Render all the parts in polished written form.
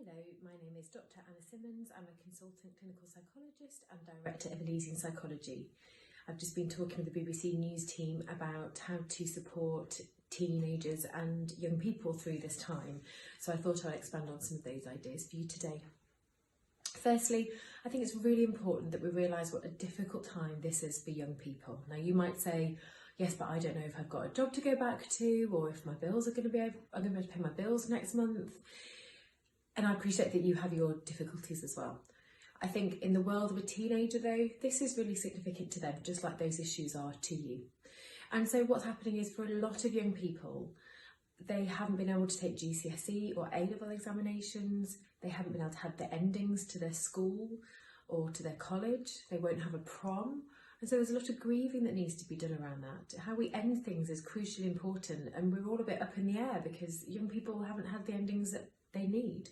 Hello, my name is Dr. Anna Symonds. I'm a consultant clinical psychologist and director of Elysian Psychology. I've just been talking with the BBC News team about how to support teenagers and young people through this time. So I thought I'd expand on some of those ideas for you today. Firstly, I think it's really important that we realise what a difficult time this is for young people. Now you might say, yes, but I don't know if I've got a job to go back to or if my bills are going to be able to pay my bills next month. And I appreciate that you have your difficulties as well. I think in the world of a teenager though, this is really significant to them, just like those issues are to you. And so what's happening is for a lot of young people, they haven't been able to take GCSE or A-level examinations. They haven't been able to have the endings to their school or to their college. They won't have a prom. And so there's a lot of grieving that needs to be done around that. How we end things is crucially important, and we're all a bit up in the air because young people haven't had the endings that they need.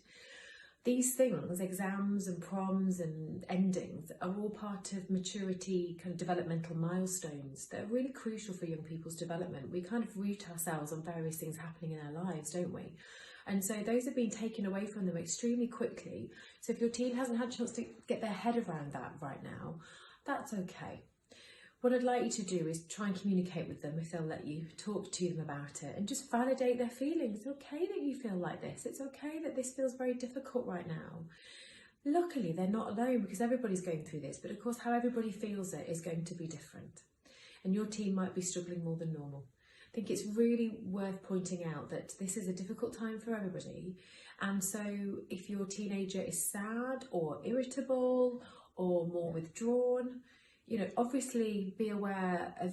These things, exams and proms and endings, are all part of maturity, kind of developmental milestones that are really crucial for young people's development. We kind of root ourselves on various things happening in our lives, don't we? And so those have been taken away from them extremely quickly. So if your teen hasn't had a chance to get their head around that right now, that's okay. What I'd like you to do is try and communicate with them if they'll let you, talk to them about it and just validate their feelings. It's okay that you feel like this. It's okay that this feels very difficult right now. Luckily, they're not alone because everybody's going through this, but of course how everybody feels it is going to be different. And your teen might be struggling more than normal. I think it's really worth pointing out that this is a difficult time for everybody. And so if your teenager is sad or irritable or more withdrawn, obviously be aware of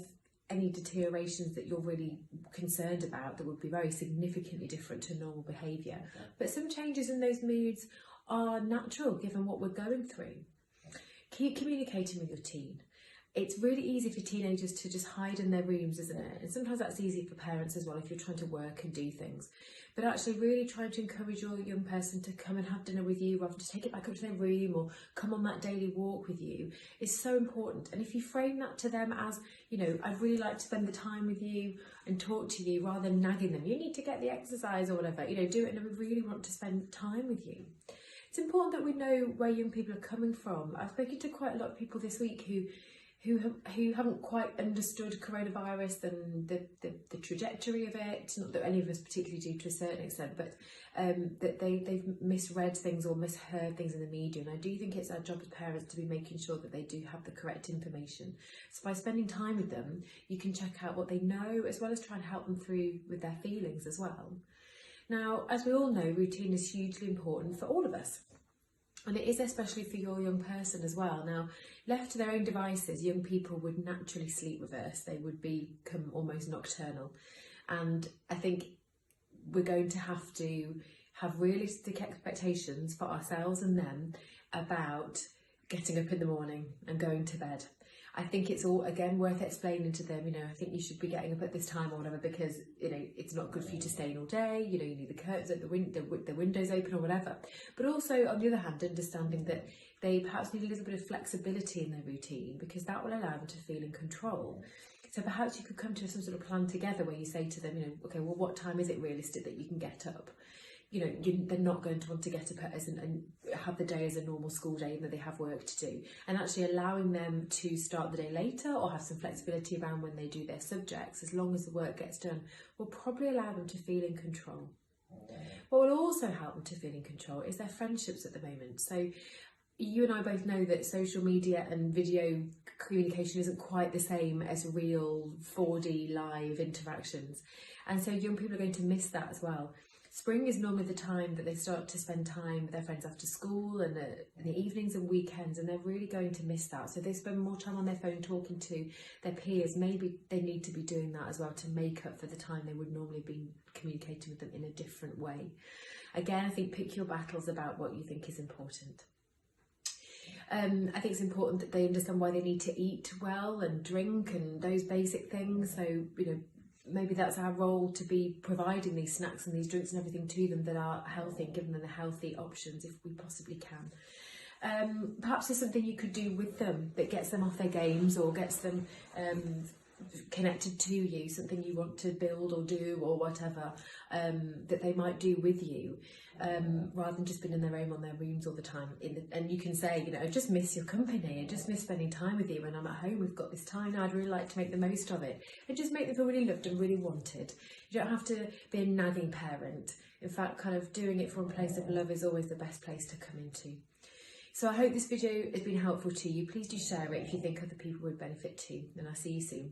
any deteriorations that you're really concerned about that would be very significantly different to normal behaviour. Okay. But some changes in those moods are natural given what we're going through. Keep communicating with your teen. It's really easy for teenagers to just hide in their rooms, isn't it? And sometimes that's easy for parents as well if you're trying to work and do things. But actually really trying to encourage your young person to come and have dinner with you rather than to take it back up to their room or come on that daily walk with you is so important. And if you frame that to them as, I'd really like to spend the time with you and talk to you rather than nagging them, you need to get the exercise or whatever, do it and I really want to spend time with you. It's important that we know where young people are coming from. I've spoken to quite a lot of people this week who haven't quite understood coronavirus and the trajectory of it, not that any of us particularly do to a certain extent, but that they've misread things or misheard things in the media. And I do think it's our job as parents to be making sure that they do have the correct information. So by spending time with them, you can check out what they know as well as try and help them through with their feelings as well. Now, as we all know, routine is hugely important for all of us. And it is especially for your young person as well. Now, left to their own devices, young people would naturally sleep reverse. They would become almost nocturnal. And I think we're going to have realistic expectations for ourselves and them about getting up in the morning and going to bed. I think it's all, again, worth explaining to them, I think you should be getting up at this time or whatever because, it's not good for you to stay in all day, you need the curtains at the windows open or whatever. But also, on the other hand, understanding that they perhaps need a little bit of flexibility in their routine because that will allow them to feel in control. So perhaps you could come to some sort of plan together where you say to them, okay, well, what time is it realistic that you can get up? They're not going to want to get up and have the day as a normal school day, even though they have work to do. And actually allowing them to start the day later or have some flexibility around when they do their subjects, as long as the work gets done, will probably allow them to feel in control. What will also help them to feel in control is their friendships at the moment. So you and I both know that social media and video communication isn't quite the same as real 4D live interactions. And so young people are going to miss that as well. Spring is normally the time that they start to spend time with their friends after school and in the evenings and weekends, and they're really going to miss that. So they spend more time on their phone talking to their peers. Maybe they need to be doing that as well to make up for the time they would normally be communicating with them in a different way. Again, I think pick your battles about what you think is important. I think it's important that they understand why they need to eat well and drink and those basic things. So, maybe that's our role to be providing these snacks and these drinks and everything to them that are healthy and giving them the healthy options if we possibly can. Perhaps there's something you could do with them that gets them off their games or gets them connected to you, something you want to build or do or whatever, that they might do with you, rather than just being in their rooms all the time. And you can say, you know, I just miss your company, I just miss spending time with you. When I'm at home, we've got this time now, I'd really like to make the most of it, and just make them feel really loved and really wanted. You don't have to be a nagging parent. In fact, kind of doing it from a place of love is always the best place to come into. So I hope this video has been helpful to you. Please do share it if you think other people would benefit too, and I'll see you soon.